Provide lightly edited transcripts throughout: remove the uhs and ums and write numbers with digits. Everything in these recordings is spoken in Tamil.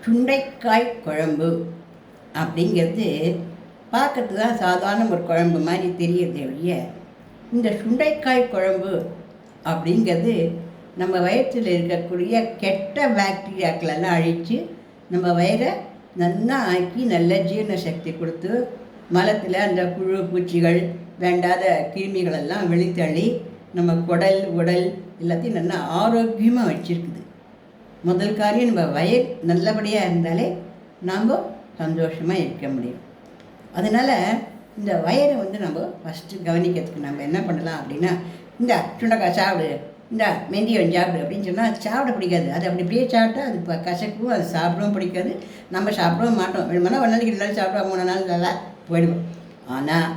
சுண்டைக்காய் குழம்பு அப்படிங்கிறது பார்க்கறது தான் சாதாரண ஒரு குழம்பு மாதிரி தெரியறதே ஒழிய, இந்த சுண்டைக்காய் குழம்பு அப்படிங்கிறது நம்ம வயிற்றில் இருக்கக்கூடிய கெட்ட பாக்டீரியாக்களெல்லாம் அழித்து நம்ம வயிறை நல்லா ஆக்கி நல்ல ஜீரண சக்தி கொடுத்து மலத்தில் அந்த புழு பூச்சிகள் வேண்டாத கிருமிகளெல்லாம் வெளித்தள்ளி நம்ம குடல் உடல் எல்லாத்தையும் நல்லா ஆரோக்கியமாக வச்சுருக்குது. முதல் காரியம் நம்ம வயிறு நல்லபடியாக இருந்தாலே நாம் சந்தோஷமாக இருக்க முடியும். அதனால் இந்த வயிறை நம்ம ஃபஸ்ட்டு கவனிக்கிறதுக்கு நம்ம என்ன பண்ணலாம் அப்படின்னா, இந்த சுண்டைக்காய் சாப்பிடு, இந்த மெந்தியம் சாப்பிடு அப்படின்னு சொன்னால் சாப்பிட பிடிக்காது. அது அப்படி இப்படியே சாப்பிட்டா அது இப்போ கசக்கும், அது சாப்பிடவும் பிடிக்காது, நம்ம சாப்பிடவும் மாட்டோம். வேணுமானா ஒரு நாளைக்கு 2 நாள் சாப்பிடுவோம், 3 நாள் நல்லா போயிடுவோம். ஆனால்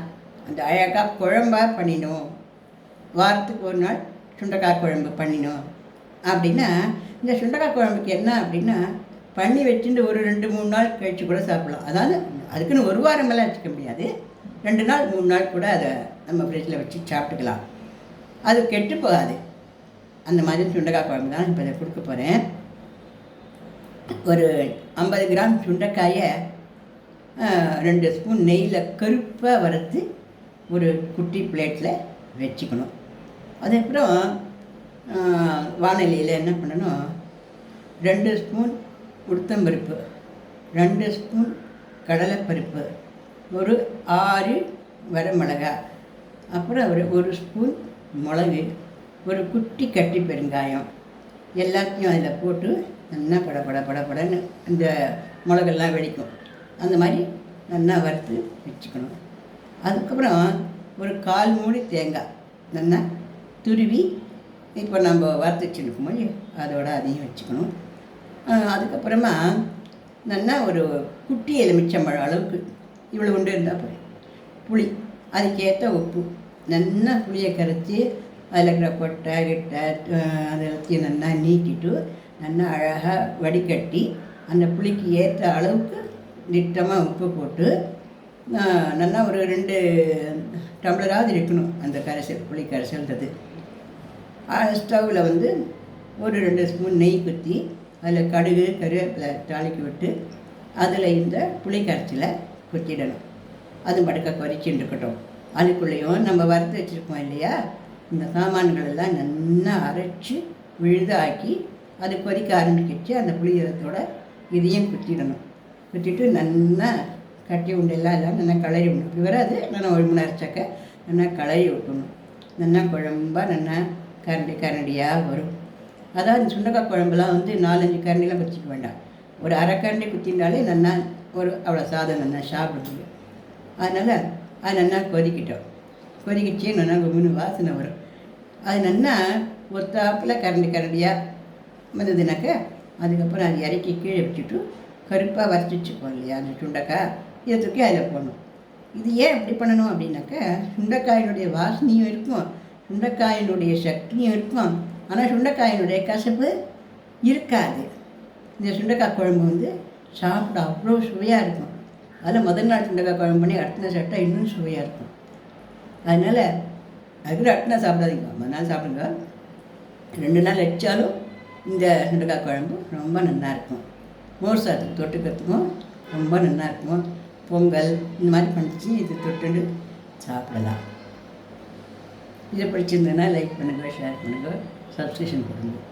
அந்த அழகாக குழம்பாக பண்ணினோம், வாரத்துக்கு 1 நாள் சுண்டைக்காய் குழம்பு பண்ணினோம் அப்படின்னா, இந்த சுண்டைக்காய் குழம்புக்கு என்ன அப்படின்னா, பண்ணி வச்சுட்டு ஒரு 2-3 நாள் கழித்து கூட சாப்பிட்லாம். அதாவது அதுக்குன்னு 1 வாரமெல்லாம் வச்சுக்க முடியாது, 2 நாள் 3 நாள் கூட அதை நம்ம ஃப்ரிட்ஜில் வச்சு சாப்பிட்டுக்கலாம். அது கெட்டு போகாது. அந்த மாதிரி சுண்டைக்காய் குழம்பு தான் இப்போ இதை கொடுக்க போகிறேன். ஒரு 50 கிராம் சுண்டைக்காயை 2 ஸ்பூன் நெய்யில் கருப்பாக வறுத்து ஒரு குட்டி பிளேட்டில் வச்சுக்கணும். அதுக்கப்புறம் வானிலையில் என்ன பண்ணணும், 2 ஸ்பூன் உளுத்தம்பருப்பு, 2 ஸ்பூன் கடலைப்பருப்பு, ஒரு 6 வரமிளகா, அப்புறம் ஒரு ஸ்பூன் மிளகு, ஒரு குட்டி கட்டி பெருங்காயம் எல்லாத்தையும் அதில் போட்டு நல்லா படன்னு இந்த மிளகெல்லாம் வெடிக்கும், அந்த மாதிரி நல்லா வறுத்து வச்சுக்கணும். அதுக்கப்புறம் ஒரு 1/4 மூடி தேங்காய் நல்லா துருவி இப்போ நம்ம வறுத்து வச்சுருக்கோம் போது அதோட அதையும் வச்சுக்கணும். அதுக்கப்புறமா நல்லா ஒரு குட்டி எலுமிச்சம்பழம் அளவுக்கு இவ்வளோ உண்டு இருந்தால் போய் புளி, அதுக்கேற்ற உப்பு, நல்லா புளியை கரைச்சி அதில் இருக்கிற கொட்டை கிட்டை அதெல்லாத்தையும் நல்லா நீக்கிட்டு நல்லா அழகாக வடிகட்டி அந்த புளிக்கு ஏற்ற அளவுக்கு திட்டமாக உப்பு போட்டு நல்லா ஒரு 2 டம்ளராவது இருக்கணும் அந்த கரைசல், புளி கரைசல்ன்றது. ஸ்டவ்வில் ஒரு 2 ஸ்பூன் நெய் குத்தி அதில் கடுகு கருவேப்பிலை தாளிக்கு விட்டு அதில் இந்த புளி கரைச்சலை குத்திடணும். அது படுக்க கொதிச்சுட்டு இருக்கட்டும். அதுக்குள்ளேயும் நம்ம வறுத்து வச்சுருக்கோம் இல்லையா, இந்த சாமான்கள் எல்லாம் நல்லா அரைச்சி விழுதாக்கி அது கொதிக்க ஆரம்பிக்கிச்சு. அந்த புளியத்தோட இதையும் குத்திடணும். குத்திட்டு நல்லா கட்டி உண்டெல்லாம் எல்லாம் நல்லா கிளறி விடணும். இப்படி வராது, நல்லா 1 மணி அரைச்சக்க நல்லா கிளறி விட்டணும். நல்லா குழம்பாக நல்லா கரண்டியாக வரும். அதாவது சுண்டைக்காய் குழம்புலாம் 4-5 கரண்டிலாம் குத்திக்க வேண்டாம், ஒரு அரை கரண்டி குத்தினாலே நல்லா ஒரு அவ்வளோ சாதம் நல்லா சாப்பிட முடியும். அதனால் அது நல்லா கொதிக்கிச்சு நல்லா 3 வாசனை வரும். அது நல்லா ஒத்தாப்பில் கரண்டியாக வந்ததுனாக்க அதுக்கப்புறம் அது இறக்கி கீழே வச்சுட்டு கருப்பாக வறுத்து வச்சுப்போம் இல்லையா அந்த சுண்டைக்காய், இதை தூக்கி அதில் போடணும். இது ஏன் அப்படி பண்ணணும் அப்படின்னாக்க, சுண்டைக்காயினுடைய வாசனையும் இருக்கும், சுண்டைக்காயினுடைய சக்தியும் இருக்கும், ஆனால் சுண்டைக்காயினுடைய கசப்பு இருக்காது. இந்த சுண்டைக்காய் குழம்பு சாப்பிட அவ்வளோ சுவையாக இருக்கும். அதில் முதல் நாள் சுண்டைக்காய் குழம்பு பண்ணி அடுத்த நாள் சாப்பிட்டா இன்னும் சுவையாக இருக்கும். அதனால் அதுக்கு அடுத்த நாள் சாப்பிடாதீங்க, மறுநாள் சாப்பிடுங்க. 2 நாள் வச்சாலும் இந்த சுண்டைக்காய் குழம்பு ரொம்ப நல்லாயிருக்கும். மோர் சாதத்துக்கு தொட்டுக்கிறதுக்கும் ரொம்ப நல்லாயிருக்கும். பொங்கல் இந்த மாதிரி பண்ணிச்சு இது தொட்டுண்டு சாப்பிடலாம். இதை பிடிச்சிருந்ததுன்னா லைக் பண்ணுங்கள், ஷேர் பண்ணுங்கள், சப்ஸ்கிரிப்ஷன் பண்ணுங்கள்.